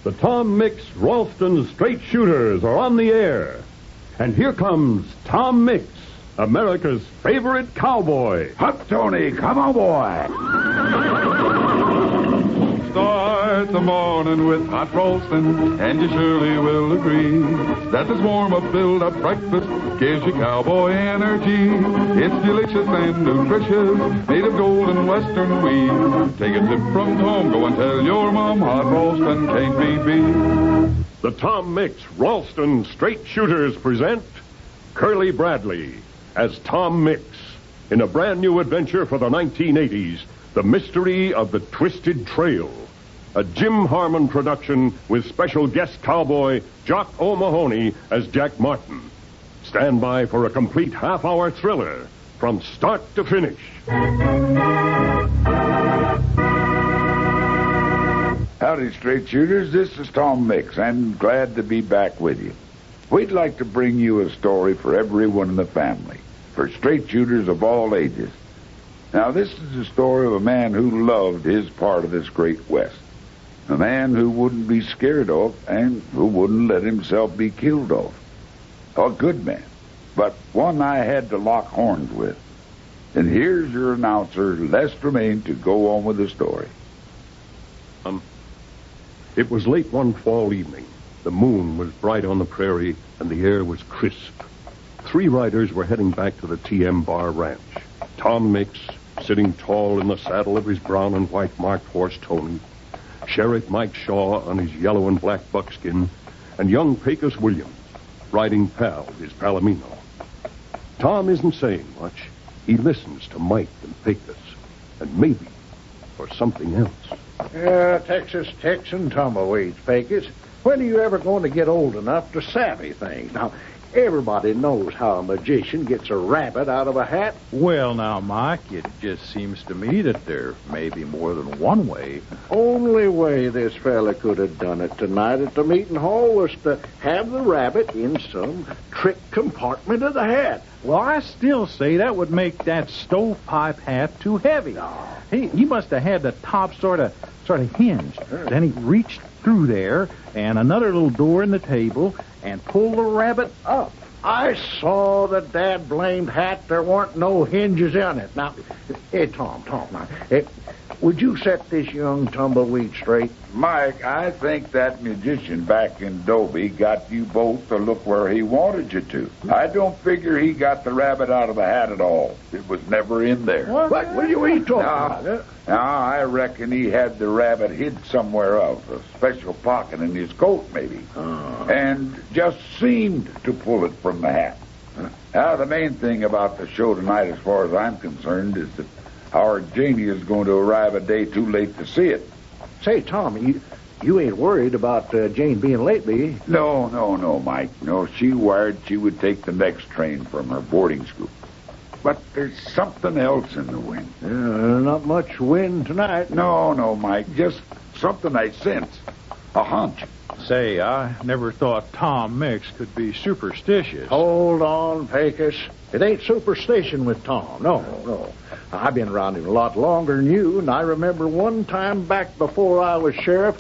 The Tom Mix Ralston Straight Shooters are on the air. And here comes Tom Mix, America's favorite cowboy. Huck Tony, come on, boy. Start the morning with hot roasting, and you surely will agree that this warm-up, build-up breakfast gives you cowboy energy. It's delicious and nutritious, made of golden western wheat. Take a tip from Tom, go and tell your mom, hot roasting can't be beat. The Tom Mix Ralston Straight Shooters present Curly Bradley as Tom Mix in a brand new adventure for the 1980s, The Mystery of the Twisted Trail. A Jim Harmon production with special guest cowboy Jock O'Mahony as Jack Martin. Stand by for a complete half-hour thriller from start to finish. Howdy, straight shooters. This is Tom Mix. I'm glad to be back with you. We'd like to bring you a story for everyone in the family, for straight shooters of all ages. Now, this is the story of a man who loved his part of this great West. A man who wouldn't be scared of and who wouldn't let himself be killed of. A good man, but one I had to lock horns with. And here's your announcer, Les Tremaine, to go on with the story. It was late one fall evening. The moon was bright on the prairie, and the air was crisp. 3 riders were heading back to the TM Bar Ranch. Tom Mix, sitting tall in the saddle of his brown and white marked horse, Tony. Sheriff Mike Shaw on his yellow and black buckskin, and young Pecos Williams, riding Pal, his Palomino. Tom isn't saying much. He listens to Mike and Pecos, and maybe for something else. Texas Texan tumbleweeds, Pecos. When are you ever going to get old enough to savvy things? Now, everybody knows how a magician gets a rabbit out of a hat. Well, now, Mike, it just seems to me that there may be more than one way. Only way this fella could have done it tonight at the meeting hall was to have the rabbit in some trick compartment of the hat. Well, I still say that would make that stovepipe hat too heavy. He must have had the top sort of hinged. Then he reached through there and another little door in the table and pulled the rabbit up. I saw the dad-blamed hat. There weren't no hinges in it. Now, hey, Tom, now, would you set this young tumbleweed straight? Mike, I think that magician back in Dobie got you both to look where he wanted you to. I don't figure he got the rabbit out of the hat at all. It was never in there. What are you talking about? Now, I reckon he had the rabbit hid somewhere else, a special pocket in his coat, maybe, and just seemed to pull it from the hat. Now, the main thing about the show tonight, as far as I'm concerned, is that our Janie is going to arrive a day too late to see it. Say, Tom, you ain't worried about Jane being late, be you? No, Mike. No, she wired she would take the next train from her boarding school. But there's something else in the wind. Not much wind tonight. No, Mike. Just something I sense. A hunch. Say, I never thought Tom Mix could be superstitious. Hold on, Pecos. It ain't superstition with Tom. No. I've been around him a lot longer than you, and I remember one time back before I was sheriff.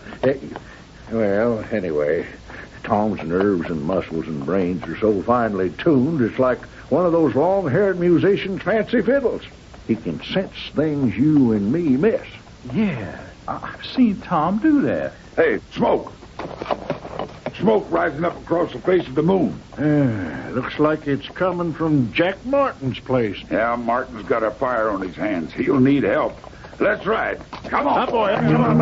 Well, anyway, Tom's nerves and muscles and brains are so finely tuned, it's like one of those long-haired musicians' fancy fiddles. He can sense things you and me miss. Yeah, I've seen Tom do that. Hey, smoke. Smoke rising up across the face of the moon. Looks like it's coming from Jack Martin's place. Yeah, Martin's got a fire on his hands. He'll need help. Let's ride. Come on. Boy. Come on,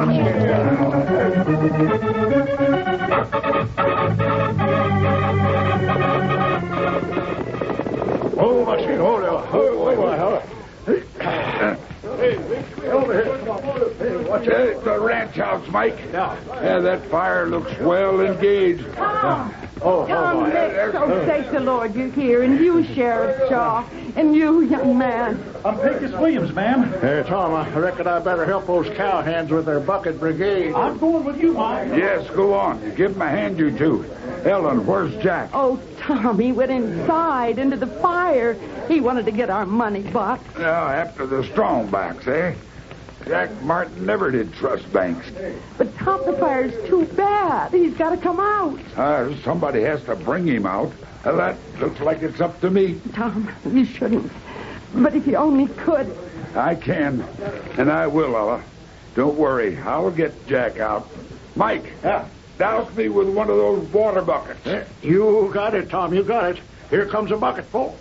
over here. Come on. Hey, watch out. The ranch house, Mike. Yeah, that fire looks well engaged. Tom! Tom Mix, oh, thank the Lord you're here, and you, Sheriff Shaw, and you, young man. I'm Pecos Williams, ma'am. Hey, Tom, I reckon I better help those cowhands with their bucket brigade. I'm going with you, Mike. Yes, go on. Give him a hand, you two. Ellen, where's Jack? Oh, Tom, he went inside into the fire. He wanted to get our money back. After the strongbacks, eh? Jack Martin never did trust banks. But Tom, the fire's too bad. He's got to come out. Somebody has to bring him out. That looks like it's up to me. Tom, you shouldn't. But if you only could. I can, and I will, Ella. Don't worry. I'll get Jack out. Mike, douse me with one of those water buckets. You got it, Tom. You got it. Here comes a bucket full.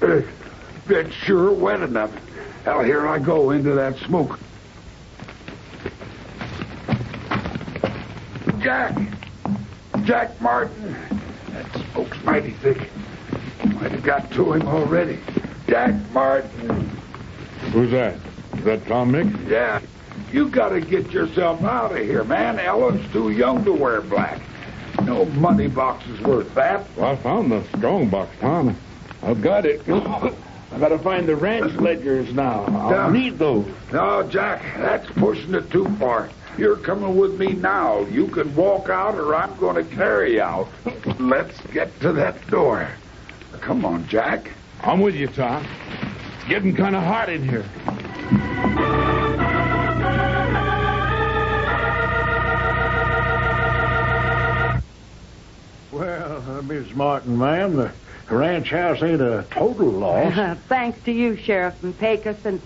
It's sure wet enough. Hell, here I go into that smoke. Jack Martin. That smoke's mighty thick. Might have got to him already. Jack Martin. Who's that? Is that Tom Mix? Yeah. You gotta get yourself out of here, man. Ellen's too young to wear black. No money box is worth that. Well, I found the strong box, Tom. I've got it. I gotta find the ranch ledgers now. I'll need those. No, Jack, that's pushing it too far. You're coming with me now. You can walk out or I'm going to carry you out. Let's get to that door. Come on, Jack. I'm with you, Tom. It's getting kind of hot in here. Well, Miss Martin, ma'am, the ranch house ain't a total loss. Thanks to you, Sheriff, and Pecos, and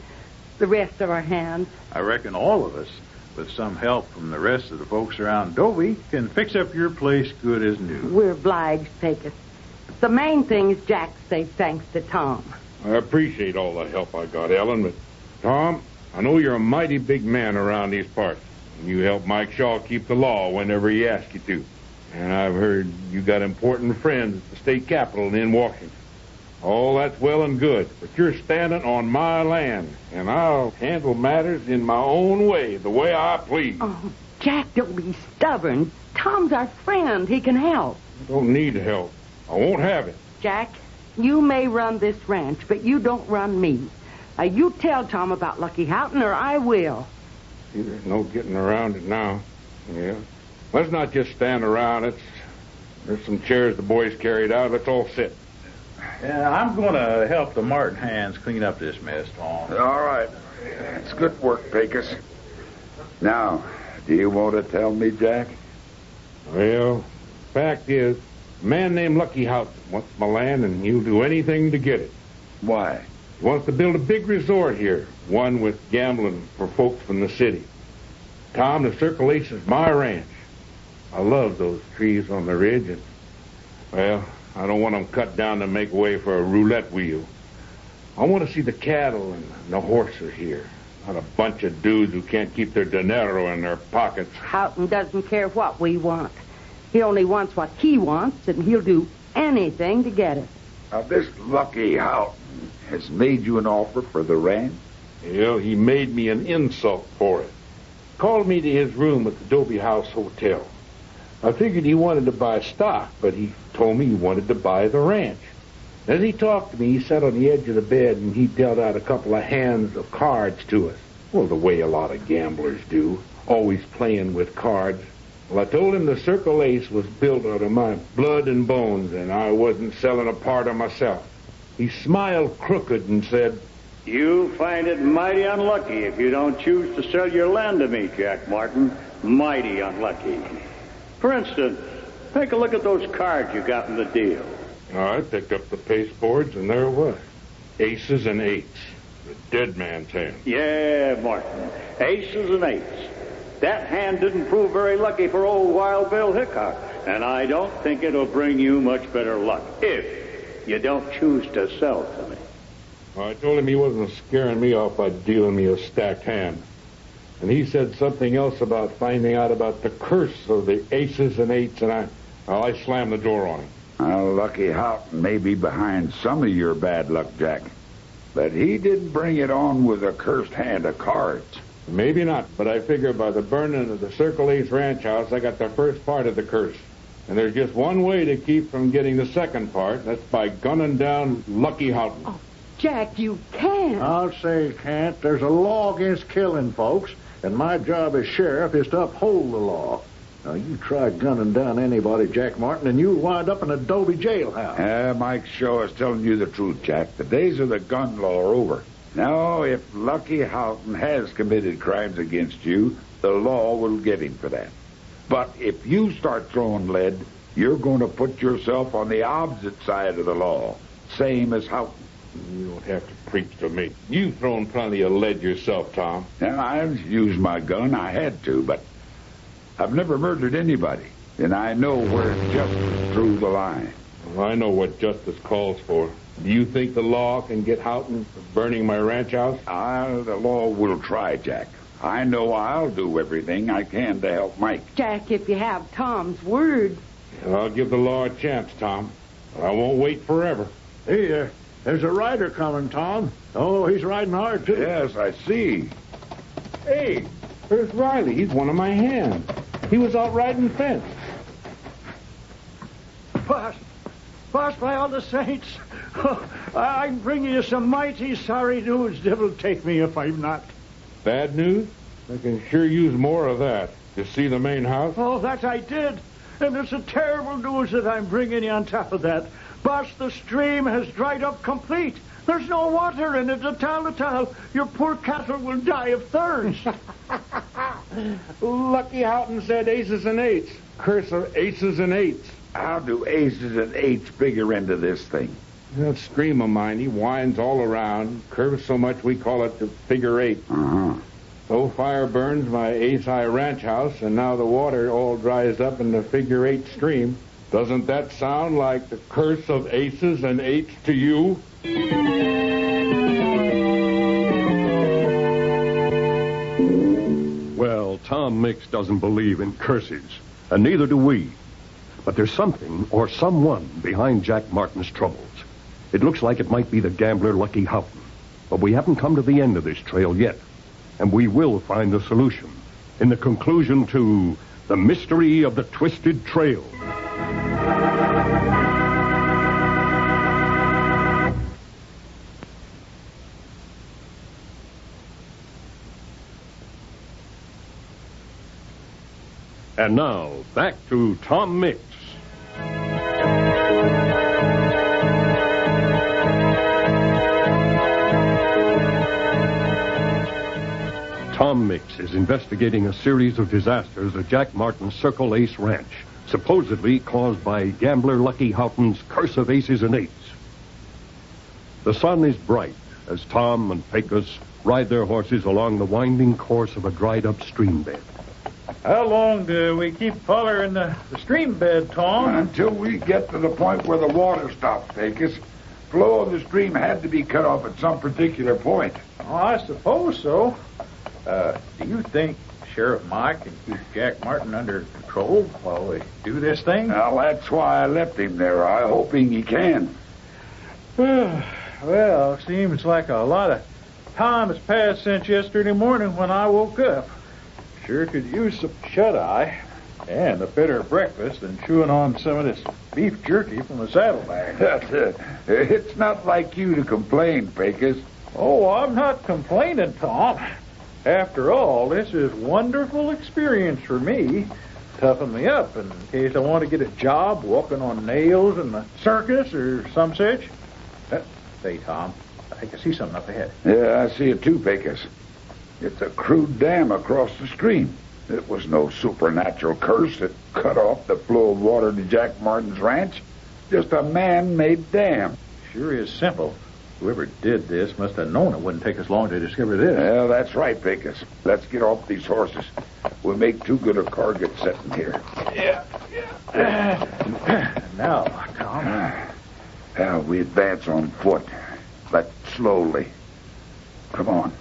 the rest of our hands. I reckon all of us, with some help from the rest of the folks around Dobie, can fix up your place good as new. We're obliged, Pecos. The main thing is Jack's safe, thanks to Tom. I appreciate all the help I got, Ellen, but Tom, I know you're a mighty big man around these parts. And you help Mike Shaw keep the law whenever he asks you to. And I've heard you got important friends at the state capitol in Washington. All that's well and good, but you're standing on my land, and I'll handle matters in my own way, the way I please. Oh, Jack, don't be stubborn. Tom's our friend. He can help. I don't need help. I won't have it. Jack, you may run this ranch, but you don't run me. You tell Tom about Lucky Houghton, or I will. See, there's no getting around it now. Yeah. Let's not just stand around. There's some chairs the boys carried out. Let's all sit. Yeah, I'm going to help the Martin hands clean up this mess, Tom. All right. It's good work, Pecos. Now, do you want to tell me, Jack? Well, fact is, a man named Lucky Houghton wants my land, and he'll do anything to get it. Why? He wants to build a big resort here, one with gambling for folks from the city. Tom, the Circle Ace is my ranch. I love those trees on the ridge, and, well, I don't want them cut down to make way for a roulette wheel. I want to see the cattle and the horses here, not a bunch of dudes who can't keep their dinero in their pockets. Houghton doesn't care what we want. He only wants what he wants, and he'll do anything to get it. Now, this Lucky Houghton has made you an offer for the ranch? Well, he made me an insult for it. Called me to his room at the Dobie House Hotel. I figured he wanted to buy stock, but he told me he wanted to buy the ranch. As he talked to me, he sat on the edge of the bed and he dealt out a couple of hands of cards to us. Well, the way a lot of gamblers do, always playing with cards. Well, I told him the Circle Ace was built out of my blood and bones, and I wasn't selling a part of myself. He smiled crooked and said, "You find it mighty unlucky if you don't choose to sell your land to me, Jack Martin. Mighty unlucky. For instance, take a look at those cards you got in the deal." I picked up the pasteboards, and there it was. Aces and eights. The dead man's hand. Yeah, Martin. Aces and eights. That hand didn't prove very lucky for old Wild Bill Hickok, and I don't think it'll bring you much better luck if you don't choose to sell to me. I told him he wasn't scaring me off by dealing me a stacked hand. And he said something else about finding out about the curse of the aces and eights, and I slammed the door on him. Well, Lucky Houghton may be behind some of your bad luck, Jack. But he didn't bring it on with a cursed hand of cards. Maybe not, but I figure by the burning of the Circle Ace ranch house, I got the first part of the curse. And there's just one way to keep from getting the second part. That's by gunning down Lucky Houghton. Oh, Jack, you can't. I'll say you can't. There's a law against killing folks, and my job as sheriff is to uphold the law. Now, you try gunning down anybody, Jack Martin, and you'll wind up in a Dobie jailhouse. Mike Shaw is telling you the truth, Jack. The days of the gun law are over. Now, if Lucky Houghton has committed crimes against you, the law will get him for that. But if you start throwing lead, you're going to put yourself on the opposite side of the law, same as Houghton. You don't have to preach to me. You've thrown plenty of lead yourself, Tom. Now, I've used my gun. I had to, but I've never murdered anybody, and I know where justice drew the line. Well, I know what justice calls for. Do you think the law can get Houghton for burning my ranch house? The law will try, Jack. I know I'll do everything I can to help Mike. Jack, if you have Tom's word. Well, I'll give the law a chance, Tom. But I won't wait forever. Hey, there's a rider coming, Tom. Oh, he's riding hard, too. Yes, I see. Hey, there's Riley. He's one of my hands. He was out riding fence. Boss, by all the saints, I'm bringing you some mighty sorry news. Devil take me if I'm not. Bad news? I can sure use more of that. You see the main house? Oh, that I did. And it's a terrible news that I'm bringing you on top of that. Boss, the stream has dried up complete. There's no water in it at all. Your poor cattle will die of thirst. Lucky Houghton said aces and eights. Curse of aces and eights. How do aces and eights figure into this thing? That stream of mine, he winds all around, curves so much we call it the figure eight. Uh-huh. So fire burns my ace-high ranch house, and now the water all dries up in the figure eight stream. Doesn't that sound like the curse of aces and eights to you? Well, Tom Mix doesn't believe in curses, and neither do we. But there's something or someone behind Jack Martin's troubles. It looks like it might be the gambler Lucky Houghton. But we haven't come to the end of this trail yet. And we will find the solution in the conclusion to The Mystery of the Twisted Trail. And now, back to Tom Mix. Tom Mix is investigating a series of disasters at Jack Martin's Circle Ace Ranch, supposedly caused by gambler Lucky Houghton's curse of aces and eights. The sun is bright as Tom and Pecos ride their horses along the winding course of a dried-up stream bed. How long do we keep following the stream bed, Tom? Until we get to the point where the water stops, Pecos. Flow of the stream had to be cut off at some particular point. Oh, I suppose so. Do you think Sheriff Mike can keep Jack Martin under control while we do this thing? Well, that's why I left him there. I'm hoping he can. Well, seems like a lot of time has passed since yesterday morning when I woke up. Sure could use some shut-eye and a better breakfast than chewing on some of this beef jerky from a saddlebag. It's not like you to complain, Pecos. Oh, I'm not complaining, Tom. After all, this is a wonderful experience for me. Toughen me up in case I want to get a job walking on nails in the circus or some such. Say, Tom, I can see something up ahead. Yeah, I see it too, Pecos. It's a crude dam across the stream. It was no supernatural curse that cut off the flow of water to Jack Martin's ranch. Just a man-made dam. Sure is simple. Whoever did this must have known it wouldn't take us long to discover this. Well, that's right, Pecos. Let's get off these horses. We'll make too good a target sitting here. Yeah. Now, Tom. Now, we advance on foot, but slowly. Come on.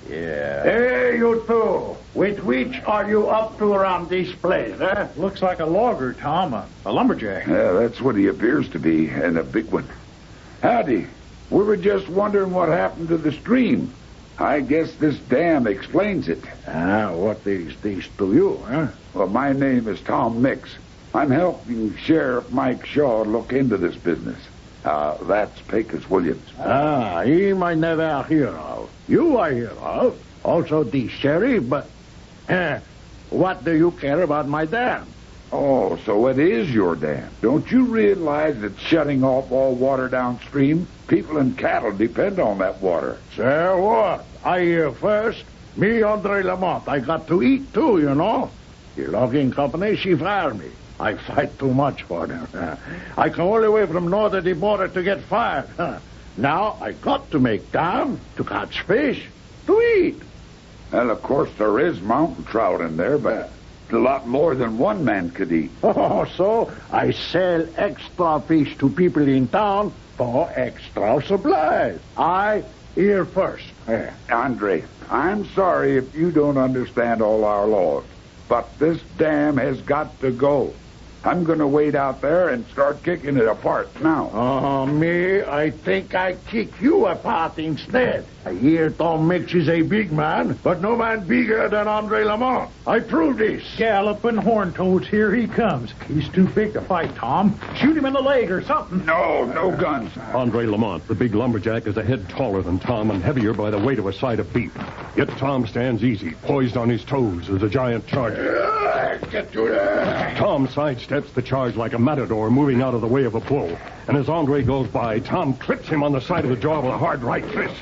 Yeah. Hey, you two. With which are you up to around this place, eh? Looks like a logger, Tom. A lumberjack. Yeah, that's what he appears to be, and a big one. Howdy. We were just wondering what happened to the stream. I guess this dam explains it. What is this to you, huh? Well, my name is Tom Mix. I'm helping Sheriff Mike Shaw look into this business. That's Pecos Williams. Him I never hear of. You I hear of. Also the sheriff, but what do you care about my dam? Oh, so it is your dam. Don't you realize that shutting off all water downstream, people and cattle depend on that water? Say what? I hear first. Me, Andre Lamont, I got to eat too, you know. The logging company, she fired me. I fight too much for them. I come all the way from north of the border to get fired. Now I got to make dam to catch fish, to eat. Well, of course, there is mountain trout in there, but a lot more than one man could eat. Oh, so I sell extra fish to people in town for extra supplies. I hear first. Andre, I'm sorry if you don't understand all our laws, but this dam has got to go. I'm going to wait out there and start kicking it apart now. Oh, me, I think I kick you apart instead. I hear Tom Mix is a big man, but no man bigger than Andre Lamont. I prove this. Galloping horn-toads, here he comes. He's too big to fight, Tom. Shoot him in the leg or something. No guns. Andre Lamont, the big lumberjack, is a head taller than Tom and heavier by the weight of a side of beef. Yet Tom stands easy, poised on his toes as the giant charges. Get you there. Tom sidesteps the charge like a matador moving out of the way of a bull. And as Andre goes by, Tom clips him on the side of the jaw with a hard right fist.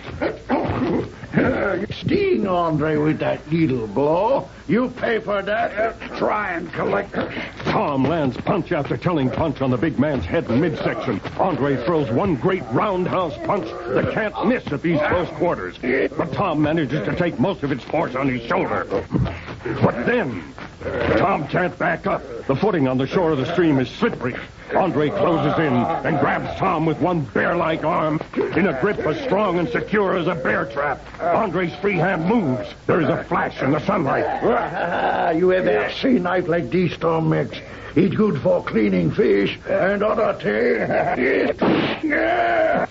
Sting Andre with that needle blow. You pay for that. Try and collect her. Tom lands punch after telling punch on the big man's head in midsection. Andre throws one great roundhouse punch that can't miss at these close quarters. But Tom manages to take most of its force on his shoulder. But then, Tom can't back up. The footing on the shore of the stream is slippery. Andre closes in and grabs Tom with one bear-like arm in a grip as strong and secure as a bear trap. Andre's free hand moves. There is a flash in the sunlight. You ever see knife like this, Tom Mix? It's good for cleaning fish and other things.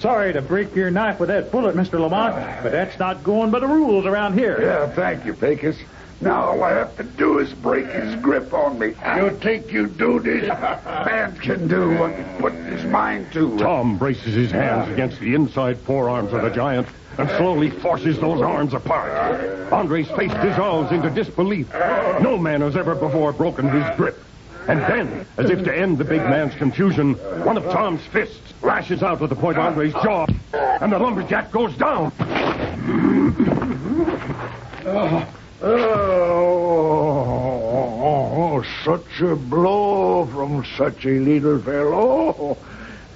Sorry to break your knife with that bullet, Mr. Lamont, but that's not going by the rules around here. Yeah, thank you, Pecos. Now all I have to do is break his grip on me. You think you do this? Man can do what he put his mind to. Tom braces his hands against the inside forearms of the giant and slowly forces those arms apart. Andre's face dissolves into disbelief. No man has ever before broken his grip. And then, as if to end the big man's confusion, one of Tom's fists lashes out at the point of Andre's jaw, and the lumberjack goes down. Oh, such a blow from such a little fellow.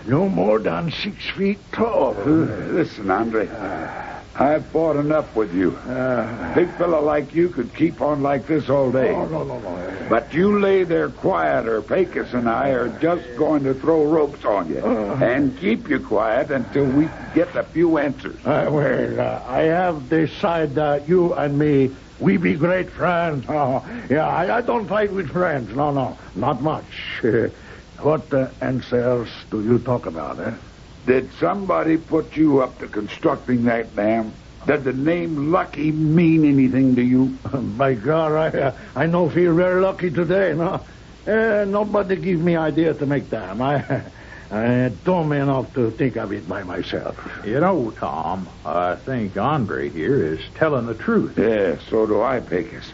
No more than 6 feet tall. Listen, Andre, I've fought enough with you. A big fella like you could keep on like this all day. No. But you lay there quiet or Pecos and I are just going to throw ropes on you. And keep you quiet until we get a few answers. I have decided you and me, we be great friends. I don't fight with friends. No, not much. What answers do you talk about, eh? Did somebody put you up to constructing that dam? Did the name Lucky mean anything to you? By God, I no feel very lucky today, no? Nobody give me idea to make dam. I dumb enough to think of it by myself. You know, Tom, I think Andre here is telling the truth. Yeah, so do I, Pecos.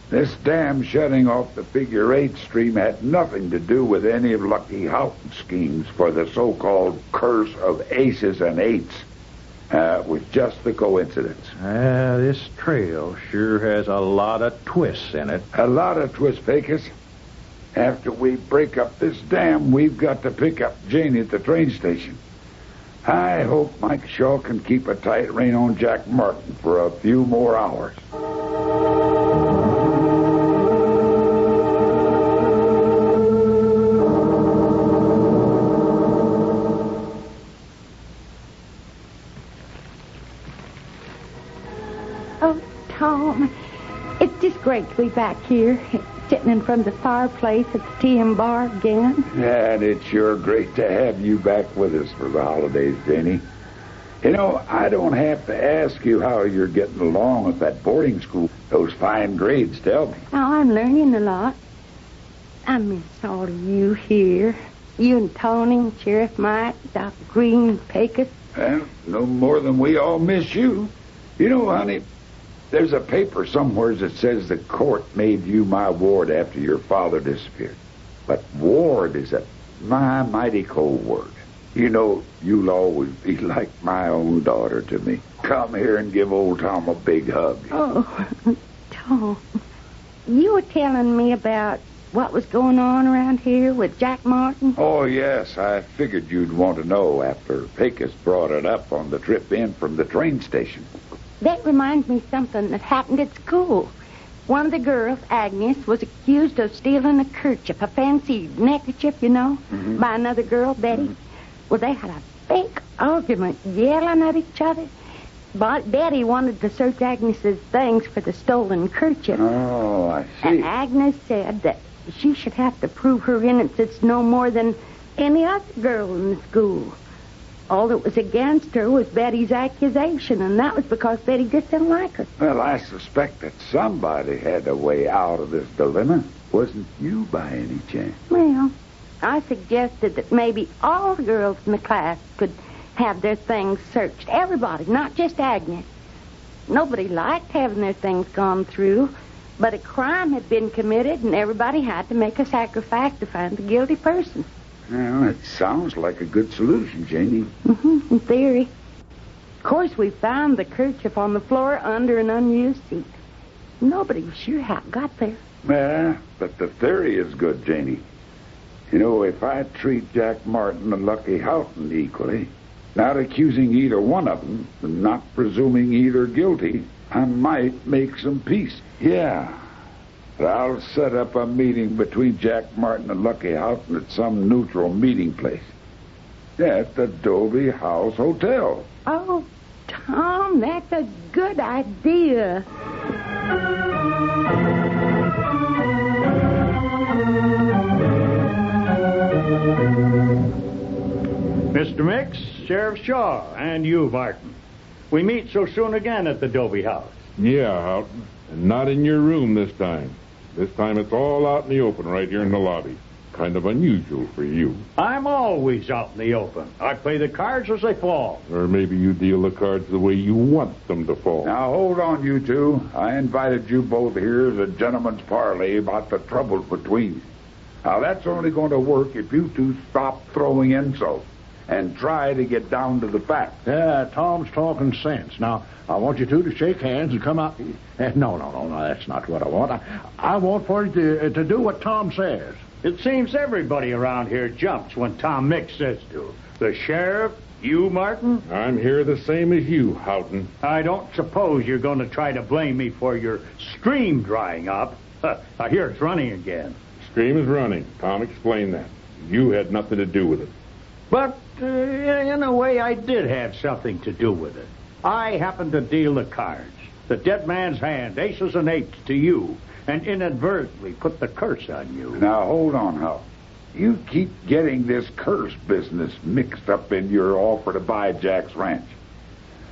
This dam shutting off the Figure 8 stream had nothing to do with any of Lucky Houghton's schemes for the so-called curse of aces and eights. It was just a coincidence. This trail sure has a lot of twists in it. A lot of twists, Pecos. After we break up this dam, we've got to pick up Janie at the train station. I hope Mike Shaw can keep a tight rein on Jack Martin for a few more hours. Oh, Tom, it's just great to be back here, sitting in front of the fireplace at the TM bar again. And it's sure great to have you back with us for the holidays, Janie. You know, I don't have to ask you how you're getting along with that boarding school. Those fine grades tell me. Oh, I'm learning a lot. I miss all of you here. You and Tony and Sheriff Mike, Doc Green, Pecos. Well, no more than we all miss you. You know, honey, There's a paper somewhere that says the court made you my ward after your father disappeared. But ward is a mighty cold word. You know, you'll always be like my own daughter to me. Come here and give old Tom a big hug. Oh, Tom, you were telling me about what was going on around here with Jack Martin? Oh, yes, I figured you'd want to know after Pecos brought it up on the trip in from the train station. That reminds me of something that happened at school. One of the girls, Agnes, was accused of stealing a kerchief, a fancy neckerchief, you know, by another girl, Betty. Well, they had a big argument, yelling at each other. But Betty wanted to search Agnes's things for the stolen kerchief. Oh, I see. And Agnes said that she should have to prove her innocence no more than any other girl in the school. All that was against her was Betty's accusation, and that was because Betty just didn't like her. Well, I suspect that somebody had a way out of this dilemma. Wasn't you by any chance? Well, I suggested that maybe all the girls in the class could have their things searched. Everybody, not just Agnes. Nobody liked having their things gone through, but a crime had been committed, and everybody had to make a sacrifice to find the guilty person. Well, it sounds like a good solution, Janie. In theory. Of course, we found the kerchief on the floor under an unused seat. Nobody was sure how it got there. Yeah, but the theory is good, Janie. You know, if I treat Jack Martin and Lucky Houghton equally, not accusing either one of them, and not presuming either guilty, I might make some peace. Yeah. But I'll set up a meeting between Jack Martin and Lucky Houghton at some neutral meeting place. At the Dobie House Hotel. Oh, Tom, that's a good idea. Mr. Mix, Sheriff Shaw, and you, Martin. We meet so soon again at the Dobie House. Yeah, Houghton. And not in your room this time. This time it's all out in the open right here in the lobby. Kind of unusual for you. I'm always out in the open. I play the cards as they fall. Or maybe you deal the cards the way you want them to fall. Now, hold on, you two. I invited you both here as a gentleman's parley about the trouble between you. Now, that's only going to work if you two stop throwing insults and try to get down to the facts. Yeah, Tom's talking sense. Now, I want you two to shake hands and come out. No, that's not what I want. I want for you to do what Tom says. It seems everybody around here jumps when Tom Mix says to. The sheriff, you, Martin. I'm here the same as you, Houghton. I don't suppose you're going to try to blame me for your stream drying up. I hear it's running again. Stream is running. Tom explained that. You had nothing to do with it. But in a way, I did have something to do with it. I happened to deal the cards. The dead man's hand, aces and eights, to you, and inadvertently put the curse on you. Now, hold on, Hal. You keep getting this curse business mixed up in your offer to buy Jack's ranch.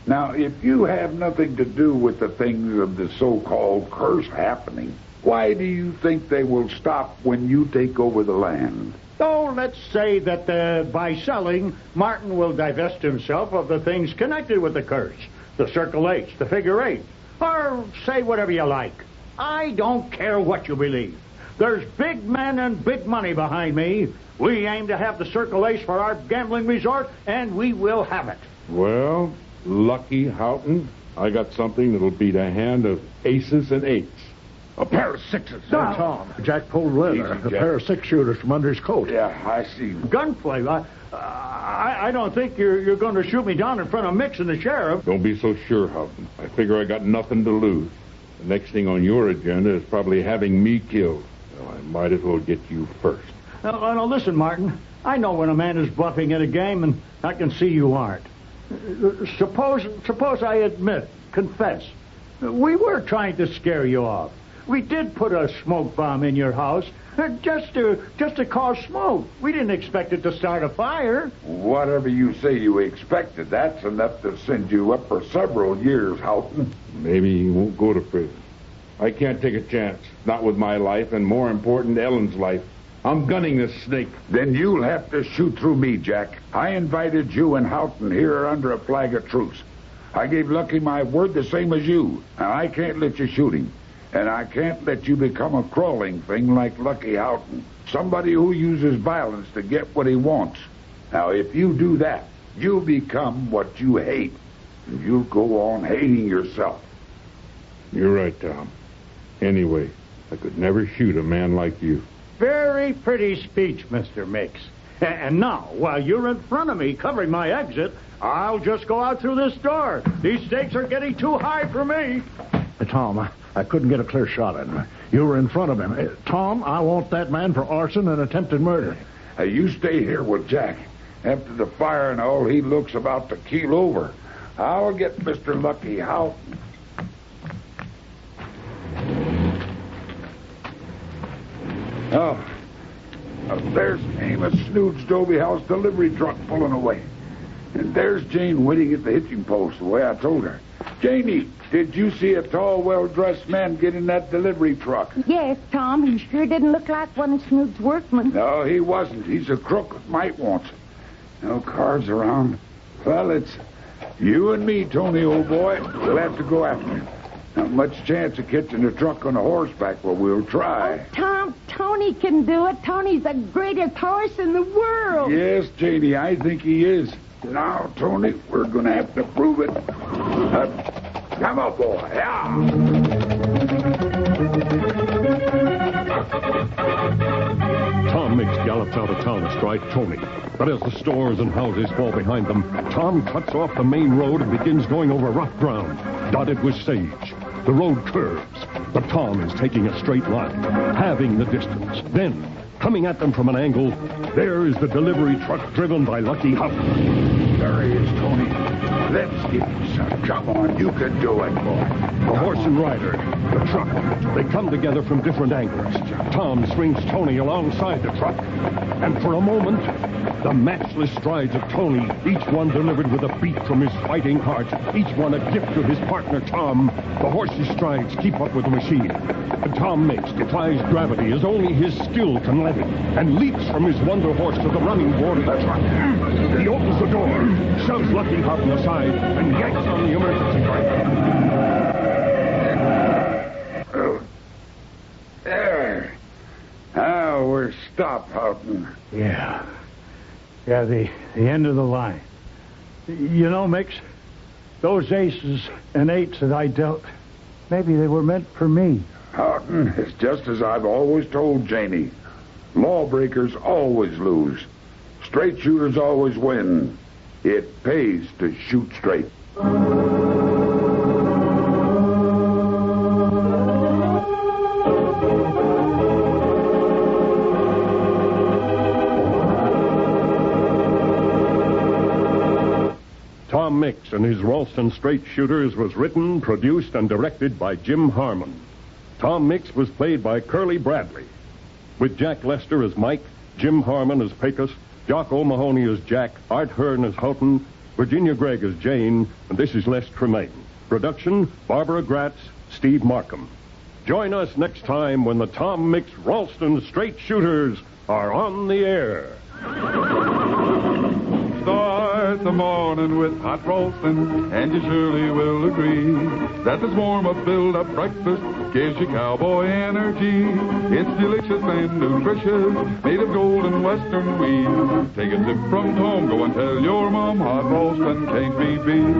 Now, if you have nothing to do with the things of the so-called curse happening, why do you think they will stop when you take over the land? Oh, let's say that by selling, Martin will divest himself of the things connected with the curse. The Circle H, the Figure 8, or say whatever you like. I don't care what you believe. There's big men and big money behind me. We aim to have the Circle H for our gambling resort, and we will have it. Well, Lucky Houghton, I got something that'll beat a hand of aces and eights. A pair of sixes. Tom, Jack pulled leather. Easy, A Jack. pair of six shooters from under his coat. Yeah, I see. Gunplay. I don't think you're going to shoot me down in front of Mix and the sheriff. Don't be so sure, Houghton. I figure I got nothing to lose. The next thing on your agenda is probably having me killed. Well, I might as well get you first. Now, listen, Martin. I know when a man is bluffing at a game, and I can see you aren't. Suppose I confess. We were trying to scare you off. We did put a smoke bomb in your house just to cause smoke. We didn't expect it to start a fire. Whatever you say you expected, that's enough to send you up for several years, Houghton. Maybe he won't go to prison. I can't take a chance. Not with my life, and more important, Ellen's life. I'm gunning this snake. Then you'll have to shoot through me, Jack. I invited you and Houghton here under a flag of truce. I gave Lucky my word the same as you, and I can't let you shoot him. And I can't let you become a crawling thing like Lucky Houghton, somebody who uses violence to get what he wants. Now, if you do that, you'll become what you hate, and you'll go on hating yourself. You're right, Tom. Anyway, I could never shoot a man like you. Very pretty speech, Mr. Mix. And now, while you're in front of me covering my exit, I'll just go out through this door. These stakes are getting too high for me. Tom, I couldn't get a clear shot at him. You were in front of him. Tom, I want that man for arson and attempted murder. You stay here with Jack. After the fire and all, he looks about to keel over. I'll get Mr. Lucky Houghton. Oh, there's Amos Snood's Dobie House delivery truck pulling away. And there's Jane waiting at the hitching post the way I told her. Janie, did you see a tall, well-dressed man get in that delivery truck? Yes, Tom. He sure didn't look like one of Snood's workmen. No, he wasn't. He's a crook that might want it. No cars around. Well, it's you and me, Tony, old boy. We'll have to go after him. Not much chance of catching a truck on a horseback, but we'll try. Tom, Tony can do it. Tony's the greatest horse in the world. Yes, Janie, I think he is. Now, Tony, we're going to have to prove it. Come on, boy. Yeah. Tom Mix gallops out of town to strike Tony. But as the stores and houses fall behind them, Tom cuts off the main road and begins going over rough ground, dotted with sage. The road curves, but Tom is taking a straight line, halving the distance. Then, coming at them from an angle, there is the delivery truck driven by Lucky Houghton. There he is, Tony. Let's get you some. Come on, you can do it, boy. The horse and rider, the truck, they come together from different angles. Tom swings Tony alongside the truck, and for a moment, the matchless strides of Tony, each one delivered with a beat from his fighting heart, each one a gift to his partner, Tom. The horse's strides keep up with the machine. And Tom Mix defies gravity as only his skill can let him, and leaps from his wonder horse to the running board of the truck. He opens the door, shoves Lucky Houghton aside, and yanks on the emergency brake. There. Now we're stopped, Houghton. Yeah, the end of the line. You know, Mix, those aces and eights that I dealt, maybe they were meant for me. Houghton, it's just as I've always told Janie. Lawbreakers always lose. Straight shooters always win. It pays to shoot straight. Tom Mix and his Ralston Straight Shooters was written, produced, and directed by Jim Harmon. Tom Mix was played by Curly Bradley, with Jack Lester as Mike, Jim Harmon as Pecos, Jock O'Mahony as Jack, Art Hearn as Houghton, Virginia Gregg as Jane, and this is Les Tremaine. Production, Barbara Gratz, Steve Markham. Join us next time when the Tom Mix Ralston Straight Shooters are on the air. Start the morning with hot roasting, and you surely will agree that this warm-up, build-up breakfast gives you cowboy energy. It's delicious and nutritious, made of golden western wheat. Take a sip from Tom, go and tell your mom hot roasting can't be beat.